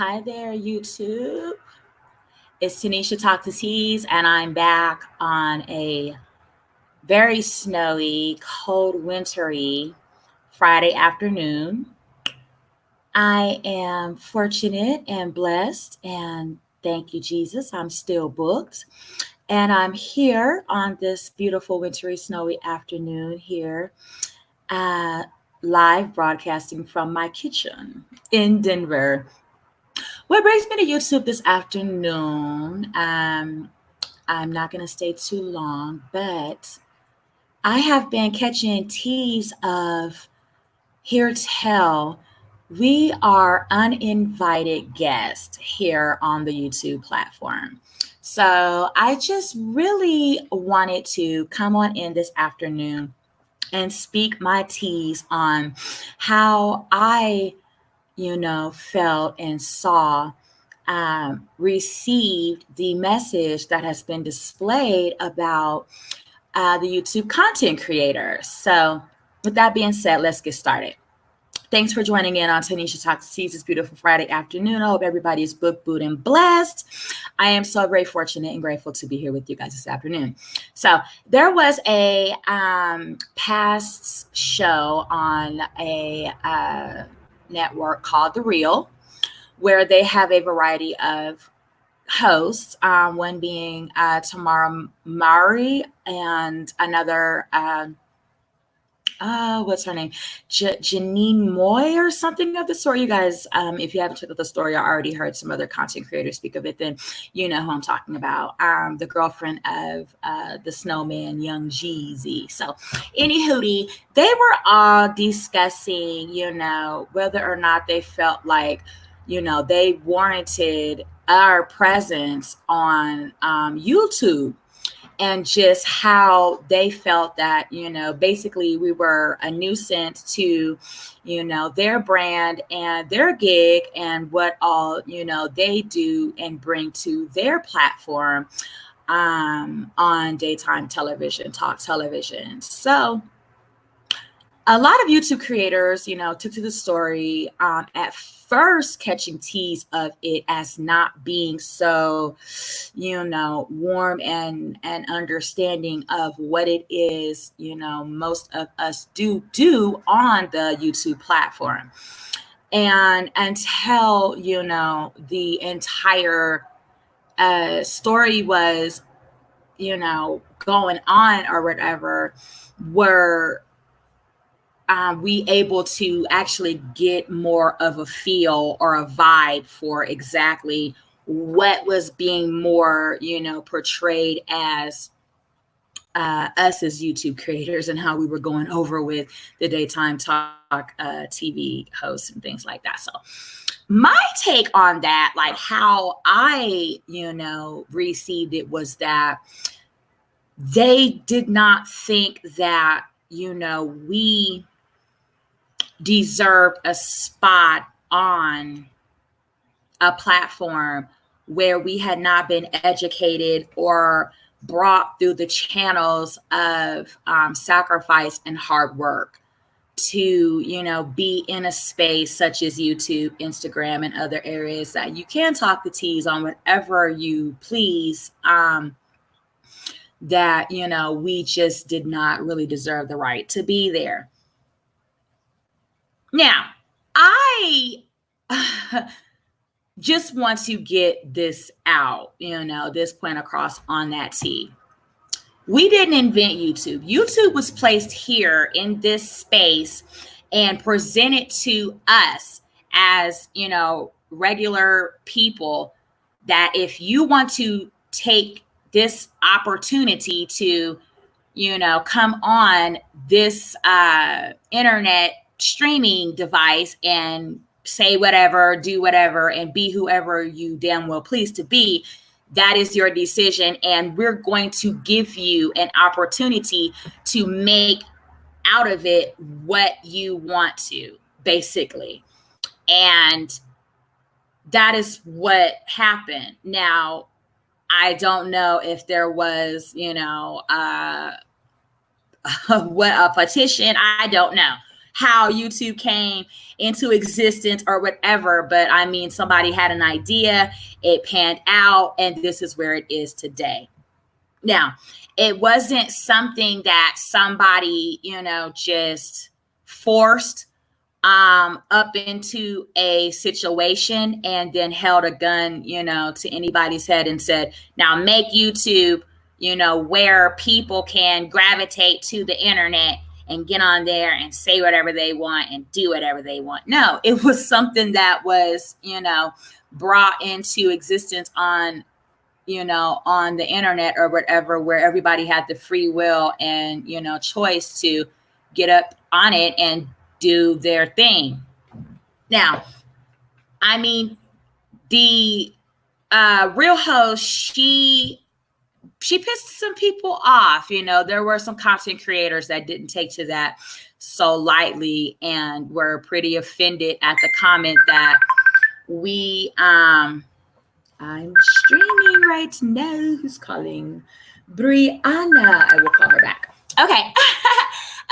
Hi there, YouTube. It's Tanisha Talk to Tease, and I'm back on a very snowy, cold, wintry Friday afternoon. I am fortunate and blessed, and thank you, Jesus. I'm still booked, and I'm here on this beautiful, wintry, snowy afternoon here, uh, live broadcasting from my kitchen in Denver. What brings me to YouTube this afternoon? I'm not going to stay too long, but I have been catching teas of here tell we are uninvited guests here on the YouTube platform. So I just really wanted to come on in this afternoon and speak my teas on how I felt and saw, received the message that has been displayed about the YouTube content creators. So, with that being said, let's get started. Thanks for joining in on Tanisha Talk to Tease this beautiful Friday afternoon. I hope everybody is booked, booed, and blessed. I am so very fortunate and grateful to be here with you guys this afternoon. So there was a past show on a network called The Real, where they have a variety of hosts, one being Tamara Mowry and another, what's her name? Janine Moy or something of the sort. You guys, if you haven't checked out the story, I already heard some other content creators speak of it, then you know who I'm talking about. The girlfriend of the snowman, Young Jeezy. So, anywho, they were all discussing, whether or not they felt like, they warranted our presence on YouTube, and just how they felt that, basically we were a nuisance to, their brand and their gig and what all, they do and bring to their platform on daytime television, talk television. So a lot of YouTube creators, took to the story, at first catching tease of it as not being so, warm and understanding of what it is, most of us do on the YouTube platform. And until, the entire story was, going on or whatever, were we able to actually get more of a feel or a vibe for exactly what was being more, portrayed as us as YouTube creators, and how we were going over with the daytime talk TV hosts and things like that. So my take on that, like how I, received it, was that they did not think that, we deserved a spot on a platform where we had not been educated or brought through the channels of sacrifice and hard work to, be in a space such as YouTube, Instagram, and other areas that you can talk the tease on whatever you please. That, we just did not really deserve the right to be there. Now, I just want to get this out, this point across on that T. We didn't invent YouTube. YouTube was placed here in this space and presented to us as, regular people, that if you want to take this opportunity to, come on this internet streaming device and say whatever, do whatever, and be whoever you damn well please to be, that is your decision. And we're going to give you an opportunity to make out of it what you want to, basically. And that is what happened. Now, I don't know if there was, what a petition. I don't know. how YouTube came into existence or whatever, but I mean, somebody had an idea, it panned out, and this is where it is today. Now, it wasn't something that somebody, just forced up into a situation and then held a gun, to anybody's head and said, now make YouTube, where people can gravitate to the internet and get on there and say whatever they want and do whatever they want. No, it was something that was, brought into existence on the internet or whatever, where everybody had the free will and, choice to get up on it and do their thing. Now, I mean, the real host, she pissed some people off. There were some content creators that didn't take to that so lightly and were pretty offended at the comment that we I'm streaming right now. Who's calling? Brianna. I will call her back. Okay.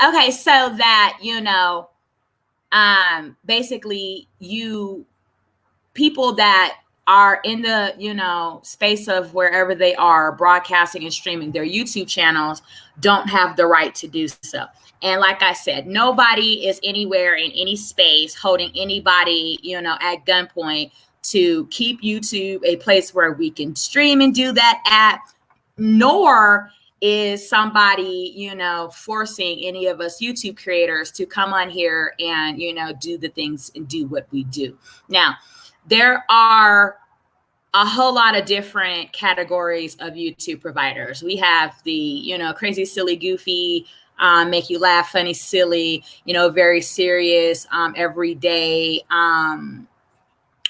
Okay. So that, basically people that are in the, space of wherever they are broadcasting and streaming their YouTube channels don't have the right to do so. And like I said, nobody is anywhere in any space holding anybody, at gunpoint to keep YouTube a place where we can stream and do that at, nor is somebody, forcing any of us YouTube creators to come on here and, do the things and do what we do. Now, there are a whole lot of different categories of YouTube providers. We have the, crazy, silly, goofy, make you laugh, funny, silly, very serious, everyday,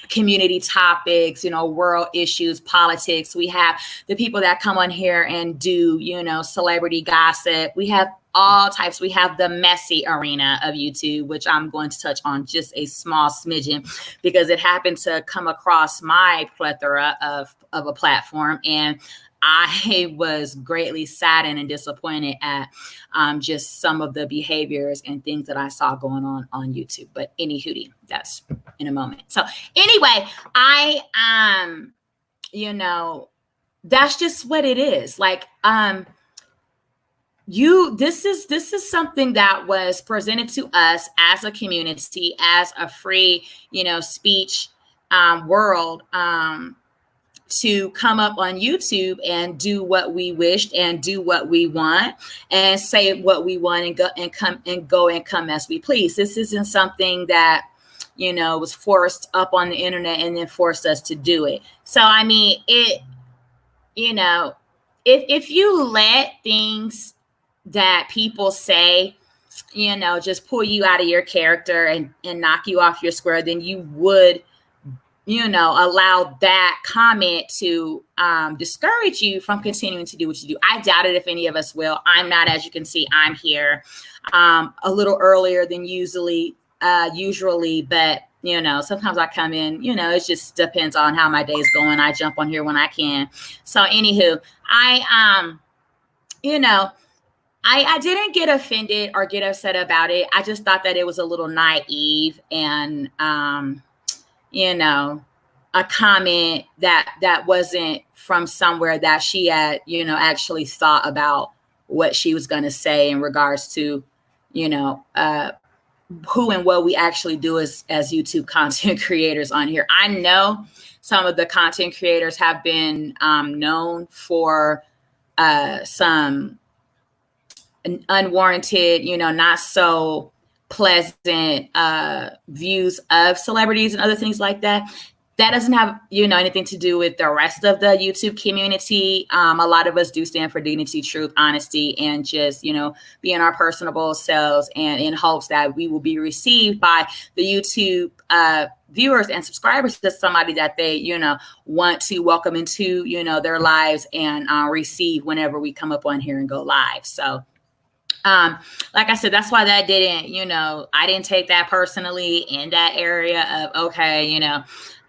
community topics, world issues, politics. We have the people that come on here and do, celebrity gossip. We have all types. We have the messy arena of YouTube, which I'm going to touch on just a small smidgen because it happened to come across my plethora of a platform. And I was greatly saddened and disappointed at just some of the behaviors and things that I saw going on YouTube. But any hootie, that's in a moment. So anyway, that's just what it is. Like, this is something that was presented to us as a community, as a free, speech world, to come up on YouTube and do what we wished and do what we want and say what we want and go and come as we please. This isn't something that, was forced up on the internet and then forced us to do it. So, I mean, if you let things that people say, just pull you out of your character and knock you off your square, then you would, allow that comment to discourage you from continuing to do what you do. I doubt it if any of us will. I'm not, as you can see, I'm here a little earlier than usually, but sometimes I come in, it just depends on how my day's going. I jump on here when I can. So anywho, I didn't get offended or get upset about it. I just thought that it was a little naive and, a comment that wasn't from somewhere that she had, actually thought about what she was going to say in regards to, who and what we actually do as YouTube content creators on here. I know some of the content creators have been known for some unwarranted, not so pleasant views of celebrities and other things like that. That doesn't have, anything to do with the rest of the YouTube community. A lot of us do stand for dignity, truth, honesty, and just, being our personable selves, and in hopes that we will be received by the YouTube viewers and subscribers as somebody that they, want to welcome into, their lives and receive whenever we come up on here and go live. So, like I said, that's why that didn't, I didn't take that personally in that area of, okay,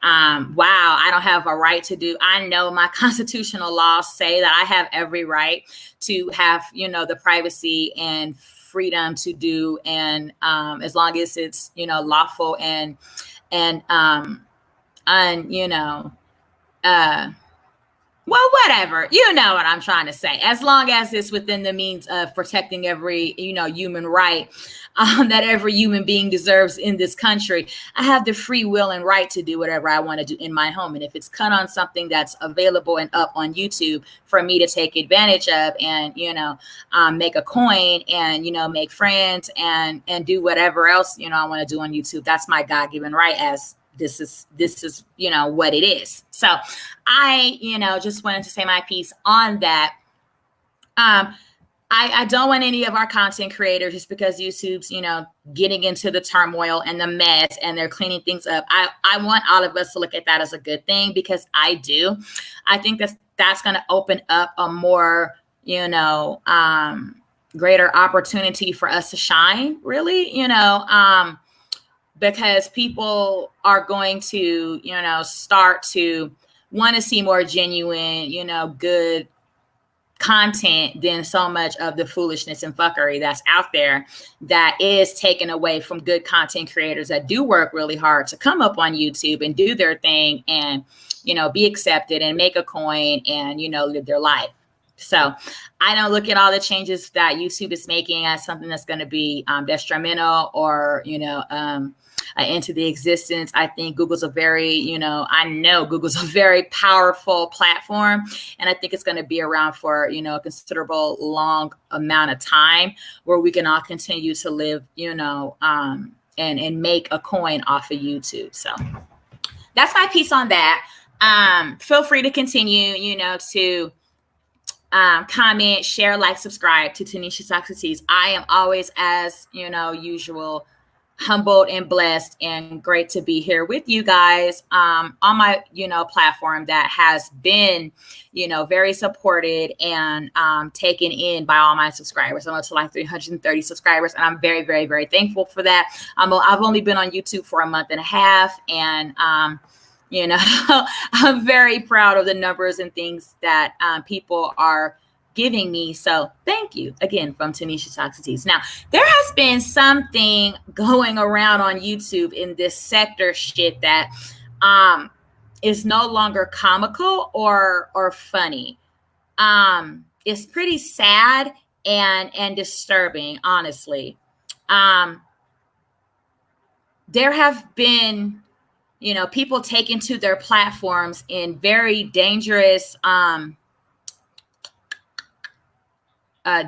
wow, I don't have a right to do. I know my constitutional laws say that I have every right to have, the privacy and freedom to do, and as long as it's, lawful and well, whatever, you know what I'm trying to say. As long as it's within the means of protecting every, human right that every human being deserves in this country, I have the free will and right to do whatever I want to do in my home. And if it's cut on something that's available and up on YouTube for me to take advantage of and, make a coin and, make friends and do whatever else, I want to do on YouTube, that's my God-given right, as this is what it is. So I just wanted to say my piece on that. I don't want any of our content creators, just because YouTube's getting into the turmoil and the mess and they're cleaning things up, I want all of us to look at that as a good thing, because I think that's going to open up a more greater opportunity for us to shine, really, because people are going to, start to want to see more genuine, good content than so much of the foolishness and fuckery that's out there that is taken away from good content creators that do work really hard to come up on YouTube and do their thing and, be accepted and make a coin and, live their life. So I don't look at all the changes that YouTube is making as something that's going to be detrimental or, into the existence. I think Google's a very, I know Google's a very powerful platform, and I think it's going to be around for, a considerable long amount of time where we can all continue to live, and make a coin off of YouTube. So that's my piece on that. Feel free to continue, to comment, share, like, subscribe to Tanisha Socrates. I am always, as usual, humbled and blessed and great to be here with you guys on my platform that has been very supported and taken in by all my subscribers. I'm up to like 330 subscribers, and I'm very, very, very thankful for that. I've only been on YouTube for a month and a half, and I'm very proud of the numbers and things that people are giving me. So thank you again from Tanisha Socrates. Now, there has been something going around on YouTube in this sector shit that is no longer comical or funny. It's pretty sad and disturbing, honestly. There have been people taken to their platforms in very dangerous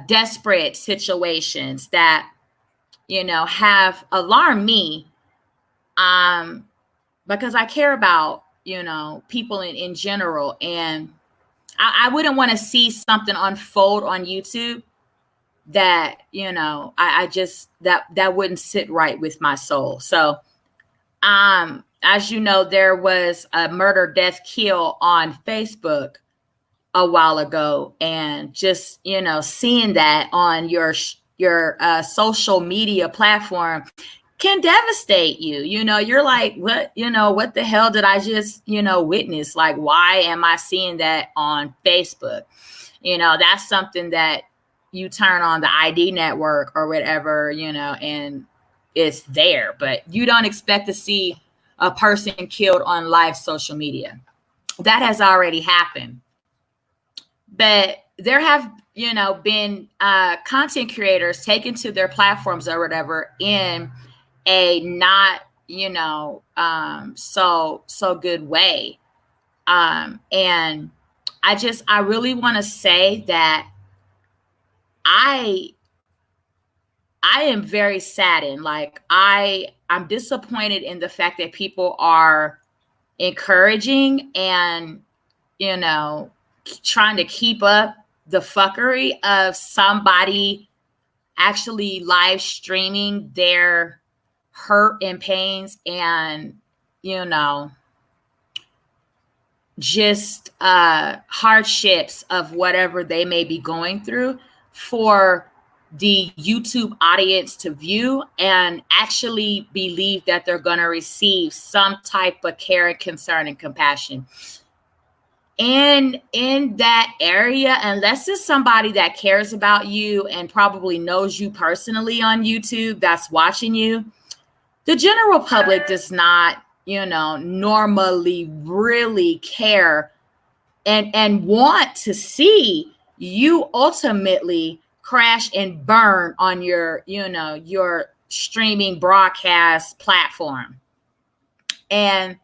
desperate situations that, have alarmed me, because I care about, people in general. And I wouldn't want to see something unfold on YouTube that, I just, that wouldn't sit right with my soul. So, as you know, there was a murder, death, kill on Facebook a while ago, and just seeing that on your social media platform can devastate you. You're like, what the hell did I just witness? Like, why am I seeing that on Facebook? That's something that you turn on the ID network or whatever, and it's there, but you don't expect to see a person killed on live social media. That has already happened. But there have, been content creators taken to their platforms or whatever in a not, so good way. And I really want to say that I am very saddened. Like, I'm disappointed in the fact that people are encouraging and, trying to keep up the fuckery of somebody actually live streaming their hurt and pains and, just hardships of whatever they may be going through for the YouTube audience to view and actually believe that they're going to receive some type of care and concern and compassion. in that area, unless it's somebody that cares about you and probably knows you personally on YouTube that's watching you, the general public does not, normally really care and want to see you ultimately crash and burn on your streaming broadcast platform. And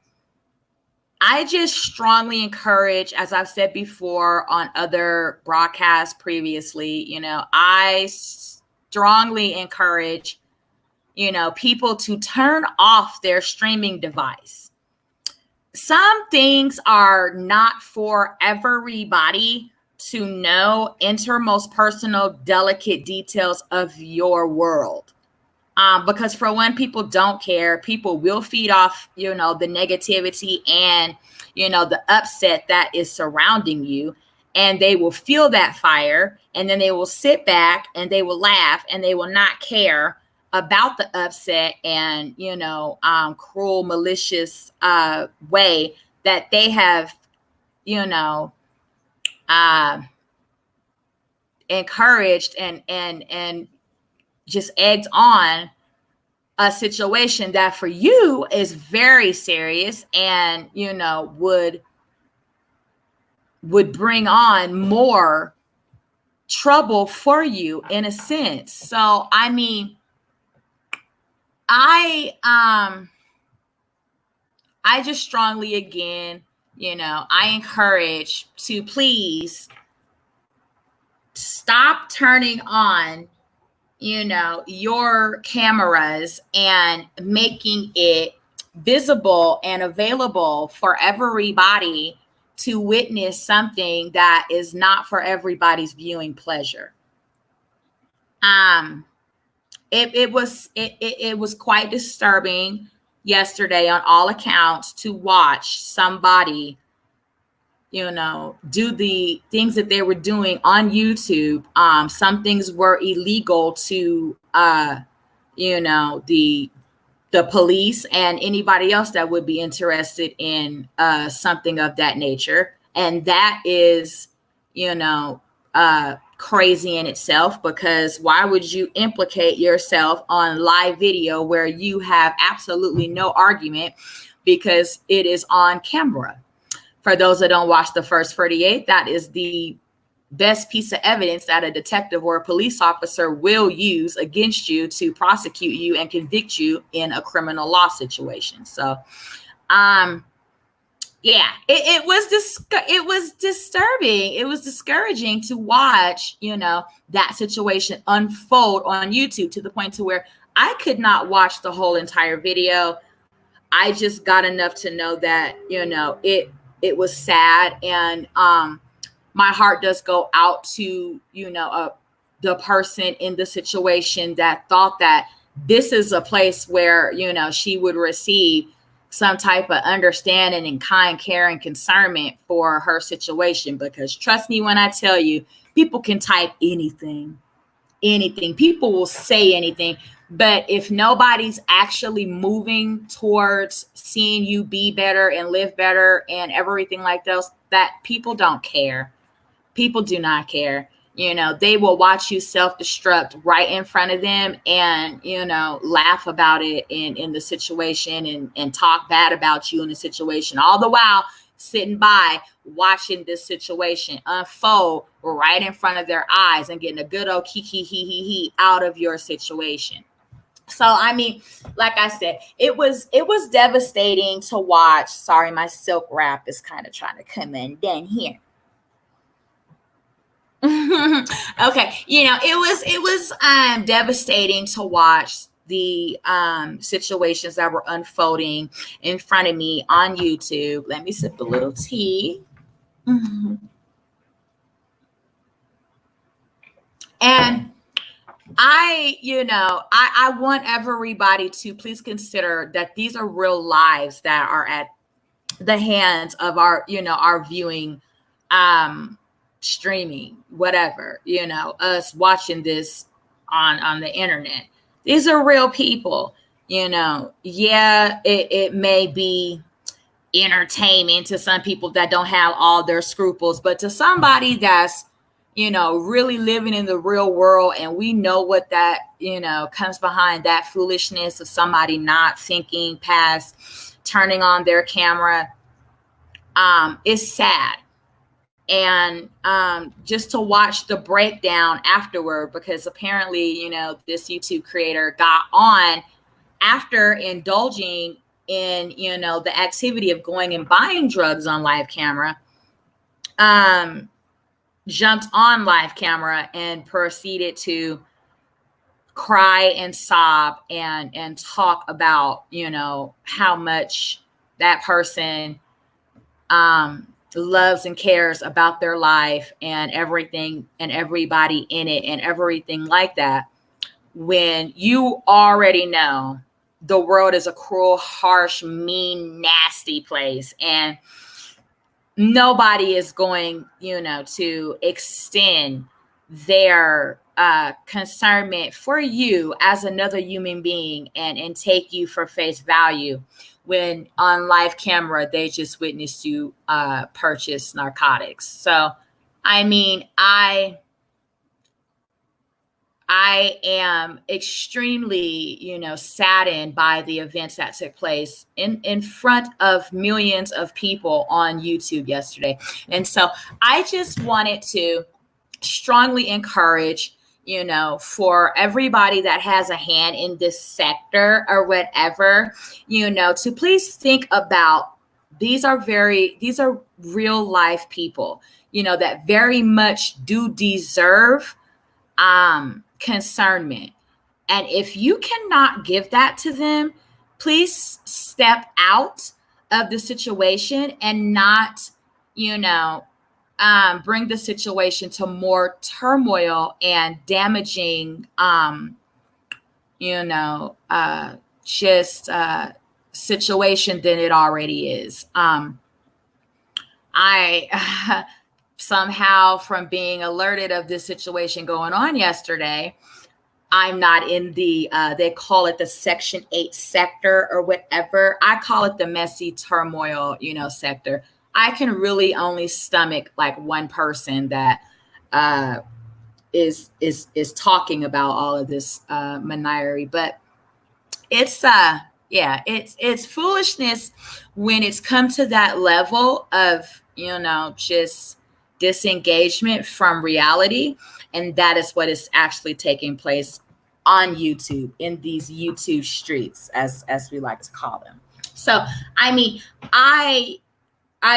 I just strongly encourage, as I've said before on other broadcasts previously, I strongly encourage, people to turn off their streaming device. Some things are not for everybody to know innermost personal, delicate details of your world. Because for one, people don't care. People will feed off, the negativity and, the upset that is surrounding you. And they will feel that fire. And then they will sit back and they will laugh and they will not care about the upset and, cruel, malicious way that they have, encouraged and just egged on a situation that for you is very serious and, would bring on more trouble for you in a sense. So, I mean, I just strongly, again, I encourage to please stop turning on, your cameras and making it visible and available for everybody to witness something that is not for everybody's viewing pleasure. It was quite disturbing yesterday on all accounts to watch somebody, do the things that they were doing on YouTube. Some things were illegal to, the police and anybody else that would be interested in something of that nature. And that is, crazy in itself, because why would you implicate yourself on live video where you have absolutely no argument because it is on camera? For those that don't watch the first 48, that is the best piece of evidence that a detective or a police officer will use against you to prosecute you and convict you in a criminal law situation. So, yeah, it was disturbing. It was discouraging to watch, that situation unfold on YouTube to the point to where I could not watch the whole entire video. I just got enough to know that, it was sad. And my heart does go out to, the person in the situation that thought that this is a place where, she would receive some type of understanding and kind care and concernment for her situation. Because trust me when I tell you, people can type anything. People will say anything. But if nobody's actually moving towards seeing you be better and live better and everything like those, that people don't care. People do not care. They will watch you self-destruct right in front of them and, laugh about it in the situation and talk bad about you in the situation, all the while sitting by watching this situation unfold right in front of their eyes and getting a good old kiki out of your situation. So, I mean, like I said, it was devastating to watch. Sorry, my silk wrap is kind of trying to come in down here. Okay, it was devastating to watch the situations that were unfolding in front of me on YouTube. Let me sip a little tea. Mm-hmm. And I want everybody to please consider that these are real lives that are at the hands of our viewing, streaming, whatever, us watching this on the internet. These are real people, yeah, it may be entertainment to some people that don't have all their scruples, but to somebody that's, really living in the real world, and we know what that, comes behind that foolishness of somebody not thinking past turning on their camera, is sad. And just to watch the breakdown afterward, because apparently, this YouTube creator got on after indulging in, the activity of going and buying drugs on live camera, jumped on live camera and proceeded to cry and sob and talk about, how much that person loves and cares about their life and everything and everybody in it and everything like that, when you already know the world is a cruel, harsh, mean, nasty place, and nobody is going, to extend their concernment for you as another human being and take you for face value, when on live camera they just witnessed you purchase narcotics. So, I mean, I am extremely, saddened by the events that took place in front of millions of people on YouTube yesterday. And so I just wanted to strongly encourage, for everybody that has a hand in this sector or whatever, to please think about, these are real life people, that very much do deserve concernment. And if you cannot give that to them, please step out of the situation and not, bring the situation to more turmoil and damaging, situation than it already is. I somehow, from being alerted of this situation going on yesterday, I'm not in the, they call it the Section 8 sector or whatever. I call it the messy turmoil, sector. I can really only stomach like one person that is talking about all of this menagerie. But it's it's foolishness when it's come to that level of, just disengagement from reality. And that is what is actually taking place on YouTube, in these YouTube streets, as we like to call them. So, I mean, I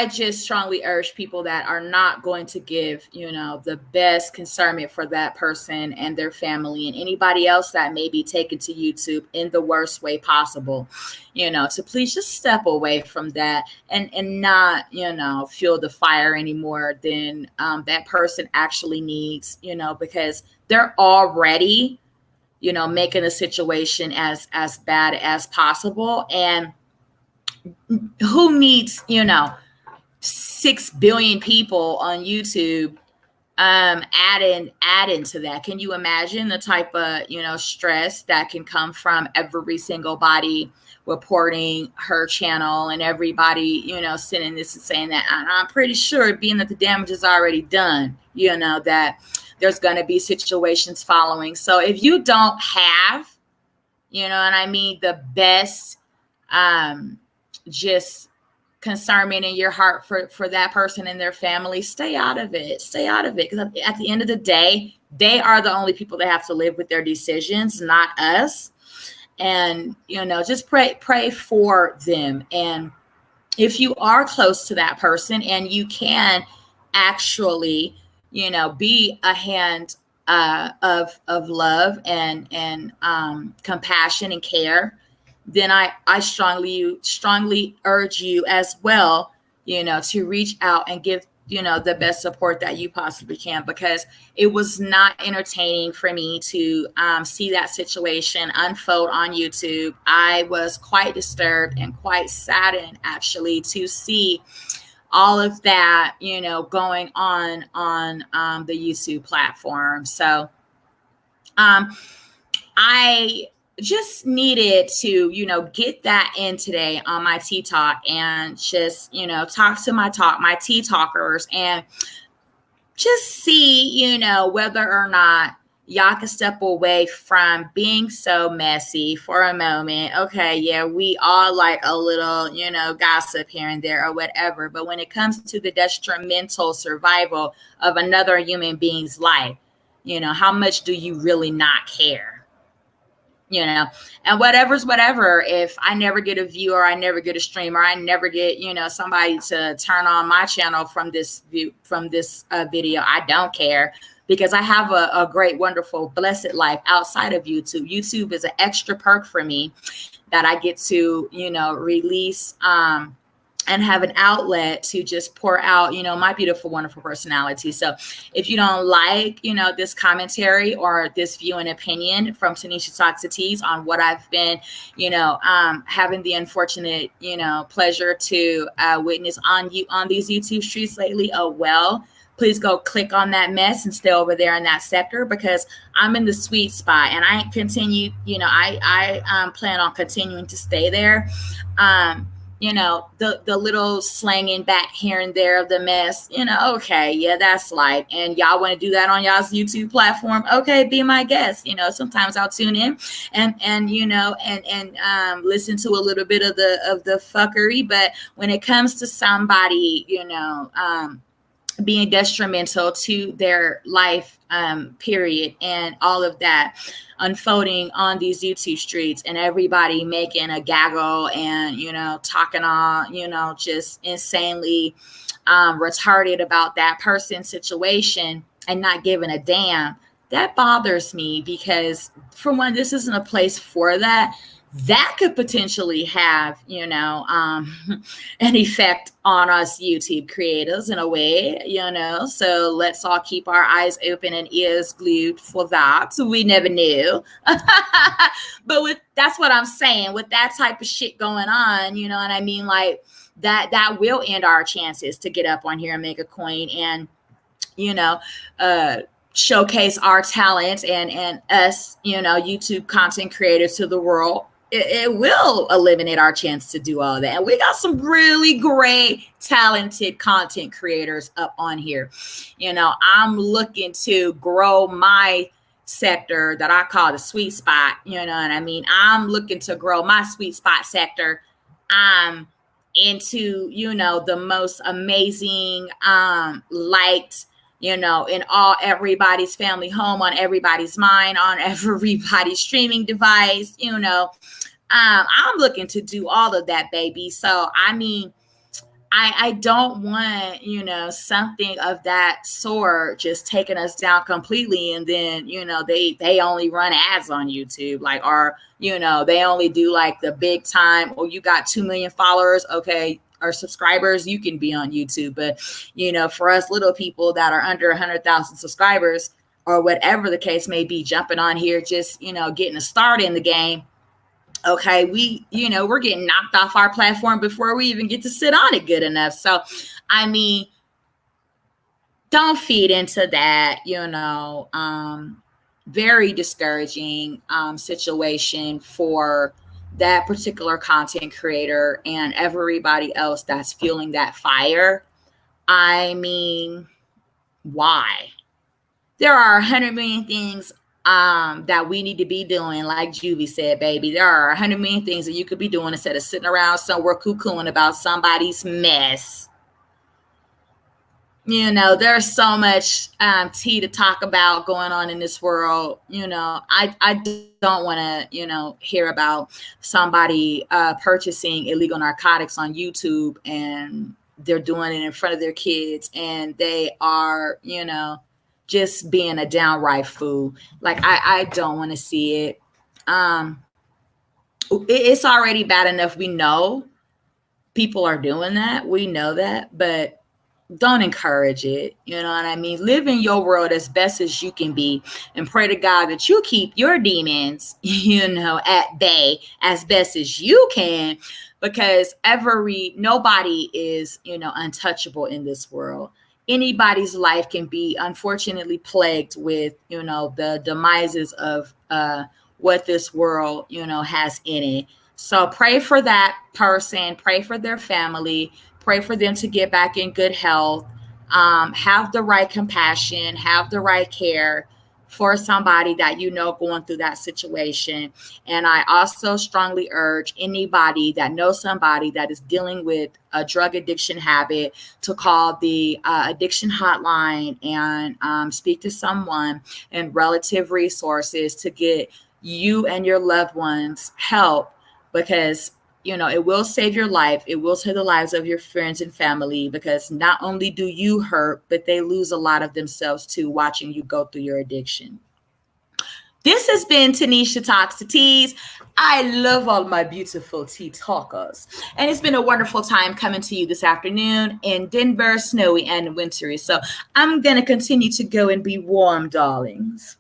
just strongly urge people that are not going to give, the best concernment for that person and their family and anybody else that may be taken to YouTube in the worst way possible, to please just step away from that and not, fuel the fire any more than that person actually needs, because they're already, making the situation as bad as possible. And who needs, 6 billion people on YouTube add into that? Can you imagine the type of, stress that can come from every single body reporting her channel and everybody, sending this and saying that? And I'm pretty sure, being that the damage is already done, that there's going to be situations following. So if you don't have, the best just concernment in your heart for that person and their family, stay out of it. Because at the end of the day, they are the only people that have to live with their decisions, not us. And, just pray for them. And if you are close to that person and you can actually, be a hand of love and compassion and care, then I strongly urge you as well, to reach out and give, the best support that you possibly can, because it was not entertaining for me to see that situation unfold on YouTube. I was quite disturbed and quite saddened, actually, to see all of that, going on the YouTube platform. So I just needed to, get that in today on my Tea Talk and just, talk to my Tea Talkers and just see, whether or not y'all can step away from being so messy for a moment. Okay, yeah, we all like a little, gossip here and there or whatever. But when it comes to the detrimental survival of another human being's life, how much do you really not care? And whatever's whatever. If I never get a view or I never get a stream or I never get, somebody to turn on my channel from this video, I don't care, because I have a great, wonderful, blessed life outside of YouTube. YouTube is an extra perk for me that I get to, release, and have an outlet to just pour out, my beautiful, wonderful personality. So if you don't like, this commentary or this view and opinion from Tanisha Talks to Tease on what I've been, having the unfortunate, pleasure to witness on these YouTube streets lately, oh, well, please go click on that mess and stay over there in that sector, because I'm in the sweet spot and I continue, I plan on continuing to stay there. The little slanging back here and there of the mess, okay, yeah, that's light. And y'all want to do that on y'all's YouTube platform? Okay, be my guest. Sometimes I'll tune in and listen to a little bit of the fuckery. But when it comes to somebody, being detrimental to their life, period, and all of that unfolding on these YouTube streets, and everybody making a gaggle and, talking all, just insanely retarded about that person's situation and not giving a damn, that bothers me, because for one, this isn't a place for that. That could potentially have, an effect on us YouTube creators in a way, so let's all keep our eyes open and ears glued for that. So we never knew. But that's what I'm saying, with that type of shit going on, you know what I mean? Like that will end our chances to get up on here and make a coin and, showcase our talent and us, YouTube content creators to the world. It will eliminate our chance to do all that. And we got some really great, talented content creators up on here. I'm looking to grow my sector that I call the sweet spot. You know what I mean? I'm looking to grow my sweet spot sector into, the most amazing, liked, in everybody's family home, on everybody's mind, on everybody's streaming device, I'm looking to do all of that, baby. So, I mean, I don't want, something of that sort just taking us down completely. And then, they only run ads on YouTube, like, or, they only do like the big time, or you got 2 million followers. Okay. Or subscribers, you can be on YouTube. But, for us little people that are under 100,000 subscribers or whatever the case may be, jumping on here, just, getting a start in the game. Okay, we're getting knocked off our platform before we even get to sit on it good enough. So, I mean, don't feed into that, very discouraging situation for that particular content creator and everybody else that's fueling that fire. I mean, why? There are 100 million things that we need to be doing. Like Juvie said, baby, there are 100 million things that you could be doing instead of sitting around somewhere cuckooing about somebody's mess. There's so much tea to talk about going on in this world. I don't want to, hear about somebody purchasing illegal narcotics on YouTube and they're doing it in front of their kids and they are, just being a downright fool. Like, I don't want to see it. It's already bad enough. We know people are doing that. We know that, but don't encourage it. You know what I mean? Live in your world as best as you can be and pray to God that you keep your demons, at bay as best as you can, because nobody is, untouchable in this world. Anybody's life can be unfortunately plagued with, the demises of what this world, has in it. So pray for that person, pray for their family, pray for them to get back in good health, have the right compassion, have the right care for somebody that going through that situation. And I also strongly urge anybody that knows somebody that is dealing with a drug addiction habit to call the addiction hotline and speak to someone and relative resources to get you and your loved ones help, because it will save your life. It will save the lives of your friends and family, because not only do you hurt, but they lose a lot of themselves too, watching you go through your addiction. This has been Tanisha Talks to Teas. I love all my beautiful tea talkers. And it's been a wonderful time coming to you this afternoon in Denver, snowy and wintry. So I'm going to continue to go and be warm, darlings.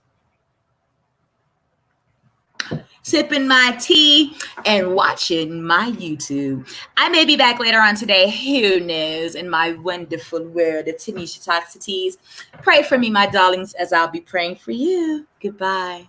Sipping my tea and watching my YouTube. I may be back later on today, who knows, in my wonderful world of Tanisha Talks to Teas. Pray for me, my darlings, as I'll be praying for you. Goodbye.